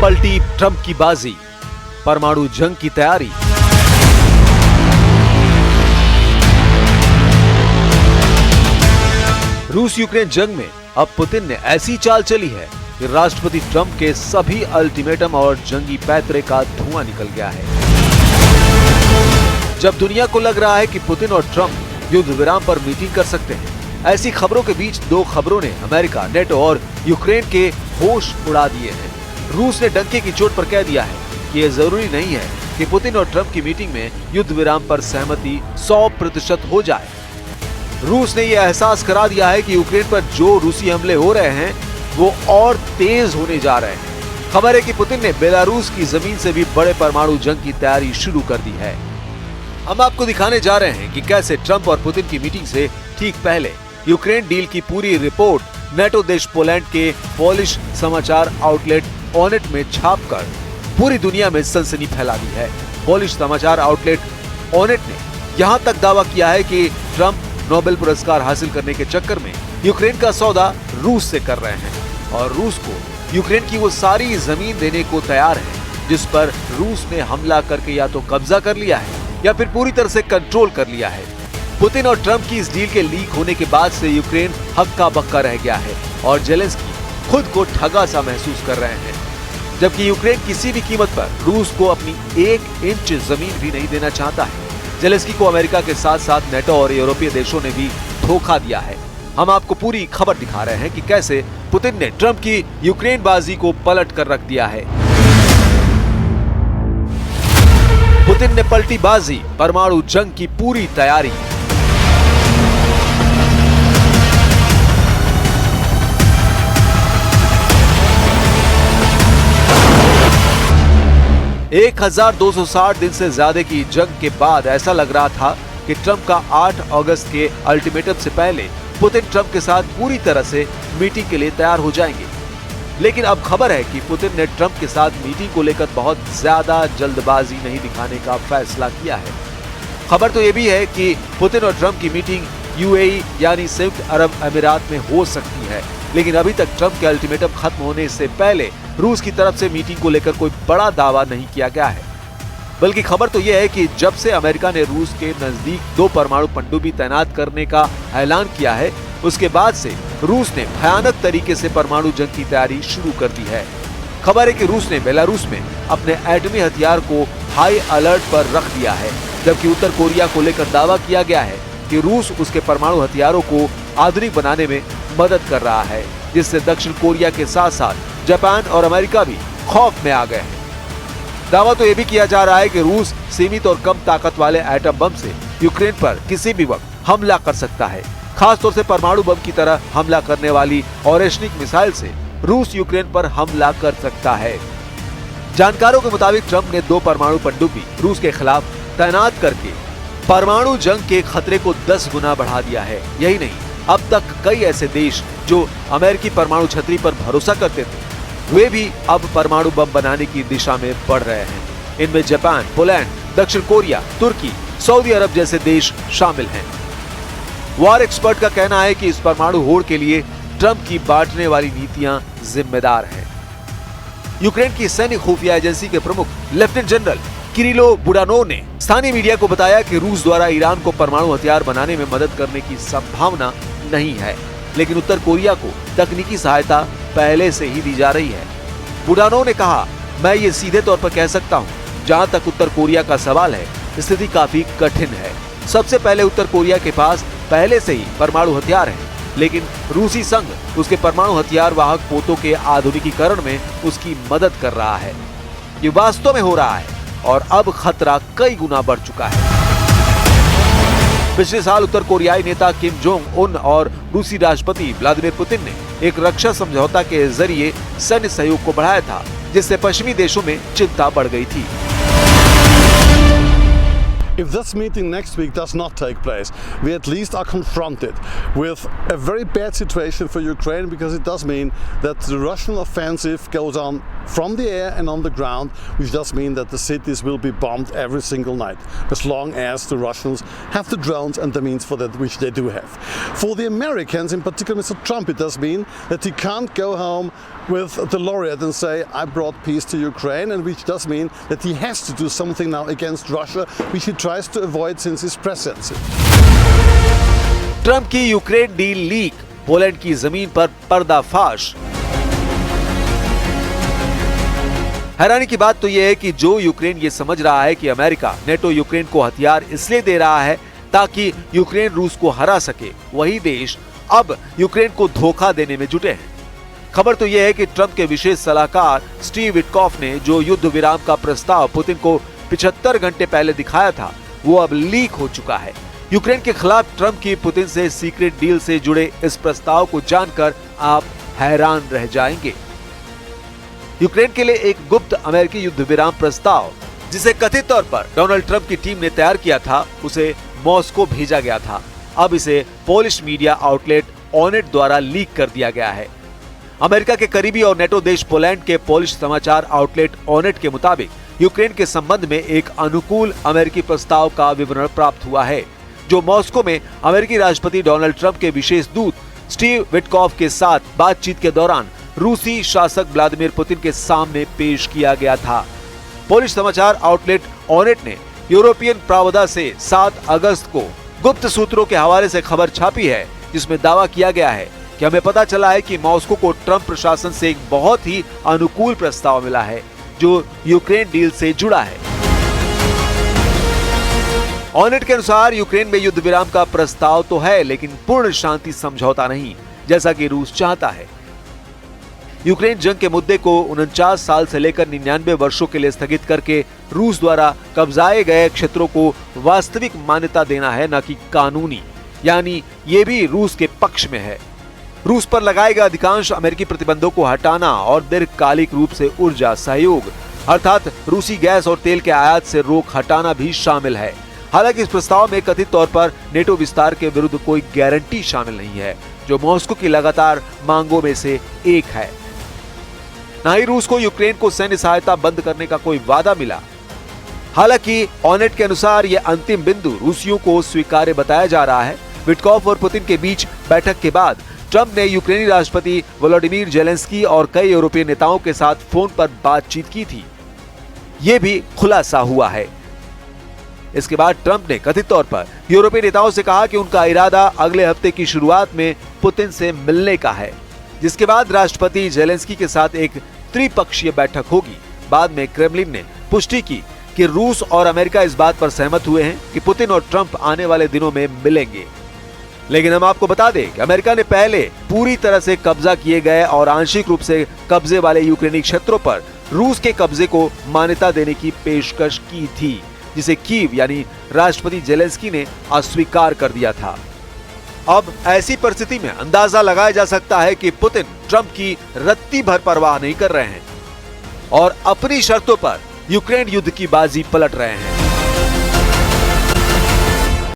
पलटी ट्रंप की बाजी, परमाणु जंग की तैयारी। रूस यूक्रेन जंग में अब पुतिन ने ऐसी चाल चली है कि राष्ट्रपति ट्रंप के सभी अल्टीमेटम और जंगी पैतरे का धुआं निकल गया है। जब दुनिया को लग रहा है कि पुतिन और ट्रंप युद्ध विराम पर मीटिंग कर सकते हैं, ऐसी खबरों के बीच दो खबरों ने अमेरिका, नेटो और यूक्रेन के होश उड़ा दिए हैं। रूस ने डंके की चोट पर कह दिया है कि यह जरूरी नहीं है कि पुतिन और ट्रंप की मीटिंग में युद्ध विराम पर सहमति 100% हो जाए। रूस ने यह एहसास करा दिया है कि यूक्रेन पर जो रूसी हमले हो रहे हैं वो और तेज होने जा रहे हैं। खबर है कि पुतिन ने बेलारूस की जमीन से भी बड़े परमाणु जंग की तैयारी शुरू कर दी है। हम आपको दिखाने जा रहे हैं कि कैसे ट्रंप और पुतिन की मीटिंग से ठीक पहले यूक्रेन डील की पूरी रिपोर्ट नेटो देश पोलैंड के पोलिश समाचार आउटलेट ऑनेट में छापकर पूरी दुनिया में सनसनी फैला दी है। पोलिश समाचार आउटलेट ऑनेट ने यहां तक दावा किया है कि ट्रंप नोबेल पुरस्कार हासिल करने के चक्कर में यूक्रेन का सौदा रूस से कर रहे हैं और रूस को यूक्रेन की वो सारी जमीन देने को तैयार है जिस पर रूस ने हमला करके या तो कब्जा कर लिया है या फिर पूरी तरह से कंट्रोल कर लिया है। पुतिन और ट्रंप की इस डील के लीक होने के बाद से यूक्रेन हक्का बक्का रह गया है और जेलेंस्की खुद को ठगा सा महसूस कर रहे हैं, जबकि यूक्रेन किसी भी कीमत पर रूस को अपनी 1 इंच जमीन भी नहीं देना चाहता है। जेलेंस्की को अमेरिका के साथ साथ नेटो और यूरोपीय देशों ने भी धोखा दिया है। हम आपको पूरी खबर दिखा रहे हैं कि कैसे पुतिन ने ट्रंप की यूक्रेन बाजी को पलट कर रख दिया है। पुतिन ने पलटी बाजी, परमाणु जंग की पूरी तैयारी। एक 1260 दिन से ज्यादा की जंग के बाद ऐसा लग रहा था कि ट्रंप का 8 अगस्त के अल्टीमेटम से पहले पुतिन ट्रंप के साथ पूरी तरह से मीटिंग के लिए तैयार हो जाएंगे। लेकिन अब खबर है कि पुतिन ने ट्रंप के साथ मीटिंग को लेकर बहुत ज्यादा जल्दबाजी नहीं दिखाने का फैसला किया है। खबर तो ये भी है कि पुतिन और ट्रंप की मीटिंग यूएई यानी संयुक्त अरब अमीरात में हो सकती है, लेकिन अभी तक ट्रंप के अल्टीमेटम खत्म होने से पहले रूस की तरफ से मीटिंग को लेकर कोई बड़ा दावा नहीं किया गया है। बल्कि खबर तो यह है कि जब से अमेरिका ने रूस के नजदीक 2 परमाणु पनडुब्बी तैनात करने का ऐलान किया है, उसके बाद से रूस ने भयानक तरीके से परमाणु जंग की तैयारी शुरू कर दी है। खबर है कि रूस ने बेलारूस में अपने एटमी हथियार को हाई अलर्ट पर रख दिया है, जबकि उत्तर कोरिया को लेकर दावा किया गया है कि रूस उसके परमाणु हथियारों को आधुनिक बनाने में मदद कर रहा है, जिससे दक्षिण कोरिया के साथ साथ जापान और अमेरिका भी खौफ में आ गए हैं। दावा तो यह भी किया जा रहा है कि रूस सीमित और कम ताकत वाले एटम बम से यूक्रेन पर किसी भी वक्त हमला कर सकता है। खासतौर से परमाणु बम की तरह हमला करने वाली ओरेशनिक मिसाइल से रूस यूक्रेन पर हमला कर सकता है। जानकारों के मुताबिक ट्रंप ने 2 परमाणु पनडुब्बी रूस के खिलाफ तैनात करके परमाणु जंग के खतरे को 10 गुना बढ़ा दिया है। यही नहीं, अब तक कई ऐसे देश जो अमेरिकी परमाणु छतरी पर भरोसा करते थे, वे भी अब परमाणु बम बनाने की दिशा में बढ़ रहे हैं। इनमें जापान, पोलैंड, दक्षिण कोरिया, तुर्की, सऊदी अरब जैसे देश शामिल हैं। वॉर एक्सपर्ट का कहना है कि इस परमाणु होड़ के लिए ट्रंप की बांटने वाली नीतियां जिम्मेदार हैं। यूक्रेन की सैन्य खुफिया एजेंसी के प्रमुख लेफ्टिनेंट जनरल किरिलो बुडानोव ने स्थानीय मीडिया को बताया कि रूस द्वारा ईरान को परमाणु हथियार बनाने में मदद करने की संभावना नहीं है, लेकिन उत्तर कोरिया को तकनीकी सहायता पहले से ही दी जा रही है। बुडानोव ने कहा, मैं ये सीधे तौर पर कह सकता हूँ, जहाँ तक उत्तर कोरिया का सवाल है, स्थिति काफी कठिन है। सबसे पहले उत्तर कोरिया के पास पहले से ही परमाणु हथियार है, लेकिन रूसी संघ उसके परमाणु हथियार वाहक पोतों के आधुनिकीकरण में उसकी मदद कर रहा है। ये वास्तव में हो रहा है और अब खतरा कई गुना बढ़ चुका है। पिछले साल उत्तर कोरियाई नेता किम जोंग उन और रूसी राष्ट्रपति व्लादिमीर पुतिन ने एक रक्षा समझौता के जरिए सैन्य सहयोग को बढ़ाया था, जिससे पश्चिमी देशों में चिंता बढ़ गई थी। If this meeting next week does not take place, we at least are confronted with a very bad situation for Ukraine, because it does mean that the Russian offensive goes on from the air and on the ground, which does mean that the cities will be bombed every single night, as long as the Russians have the drones and the means for that, which they do have. For the Americans, in particular Mr. Trump, it does mean that he can't go home with the laureate and say, I brought peace to Ukraine, and which does mean that he has to do something now against Russia, which he tries to avoid since his presidency. Trump की Ukraine deal leak, Poland की जमीन पर पर्दाफाश। हैरानी की बात तो यह है कि जो यूक्रेन ये समझ रहा है कि अमेरिका नेटो यूक्रेन को हथियार इसलिए दे रहा है ताकि यूक्रेन रूस को हरा सके, वही देश अब यूक्रेन को धोखा देने में जुटे हैं। खबर तो यह है कि ट्रंप के विशेष सलाहकार स्टीव विटकॉफ ने जो युद्ध विराम का प्रस्ताव पुतिन को 75 घंटे पहले दिखाया था, वो अब लीक हो चुका है। यूक्रेन के खिलाफ ट्रंप की पुतिन से सीक्रेट डील से जुड़े इस प्रस्ताव को जानकर आप हैरान रह जाएंगे। यूक्रेन के लिए एक गुप्त अमेरिकी युद्ध विराम प्रस्ताव, जिसे कथित तौर पर डोनाल्ड ट्रंप की टीम ने तैयार किया था, उसे मॉस्को भेजा गया था। अब इसे पोलिश मीडिया आउटलेट ऑनेट द्वारा लीक कर दिया गया है। अमेरिका के करीबी और नेटो देश पोलैंड के पोलिश समाचार आउटलेट ऑनेट के मुताबिक यूक्रेन के संबंध में एक अनुकूल अमेरिकी प्रस्ताव का विवरण प्राप्त हुआ है, जो मॉस्को में अमेरिकी राष्ट्रपति डोनाल्ड ट्रंप के विशेष दूत स्टीव विटकॉफ के साथ बातचीत के दौरान रूसी शासक व्लादिमीर पुतिन के सामने पेश किया गया था। पोलिश समाचार आउटलेट ऑनेट ने यूरोपियन प्रावधा से 7 अगस्त को गुप्त सूत्रों के हवाले से खबर छापी है, जिसमें दावा किया गया है कि हमें पता चला है कि मॉस्को को ट्रंप प्रशासन से एक बहुत ही अनुकूल प्रस्ताव मिला है, जो यूक्रेन डील से जुड़ा है। ऑनेट के अनुसार यूक्रेन में युद्ध विराम का प्रस्ताव तो है, लेकिन पूर्ण शांति समझौता नहीं, जैसा कि रूस चाहता है। यूक्रेन जंग के मुद्दे को 49 साल से लेकर 99 वर्षों के लिए स्थगित करके रूस द्वारा कब्जाए गए क्षेत्रों को वास्तविक मान्यता देना है, न कि कानूनी, यानी ये भी रूस के पक्ष में है। रूस पर लगाए गए अधिकांश अमेरिकी प्रतिबंधों को हटाना और दीर्घकालिक रूप से ऊर्जा सहयोग अर्थात रूसी गैस और तेल के आयात से रोक हटाना भी शामिल है। हालांकि इस प्रस्ताव में कथित तौर पर नेटो विस्तार के विरुद्ध कोई गारंटी शामिल नहीं है, जो मॉस्को की लगातार मांगों में से एक है। न ही रूस को यूक्रेन को सैन्य सहायता बंद करने का कोई वादा मिला। हालांकि ऑनेट के अनुसार यह अंतिम बिंदु रूसियों को स्वीकार्य बताया जा रहा है। विटकॉफ और पुतिन के बीच बैठक के बाद ट्रंप ने यूक्रेनी राष्ट्रपति वोलोडिमीर जेलेंस्की और कई यूरोपीय नेताओं के साथ फोन पर बातचीत की थी। यह भी खुलासा हुआ है। इसके बाद ट्रंप ने कथित तौर पर यूरोपीय नेताओं से कहा कि उनका इरादा अगले हफ्ते की शुरुआत में पुतिन से मिलने का है, जिसके बाद राष्ट्रपति जेलेंस्की के साथ एक त्रिपक्षीय बैठक होगी। बाद में क्रेमलिन ने पुष्टि की कि रूस और अमेरिका इस बात पर सहमत हुए हैं कि पुतिन और ट्रंप आने वाले दिनों में मिलेंगे। लेकिन हम आपको बता दें कि अमेरिका ने पहले पूरी तरह से कब्जा किए गए और आंशिक रूप से कब्जे वाले यूक्रेनी क्षेत्रों पर रूस के कब्जे को मान्यता देने की पेशकश की थी, जिसे कीव यानी राष्ट्रपति जेलेंस्की ने अस्वीकार कर दिया था। अब ऐसी परिस्थिति में अंदाजा लगाया जा सकता है कि पुतिन ट्रंप की रत्ती भर परवाह नहीं कर रहे हैं और अपनी शर्तों पर यूक्रेन युद्ध की बाजी पलट रहे हैं।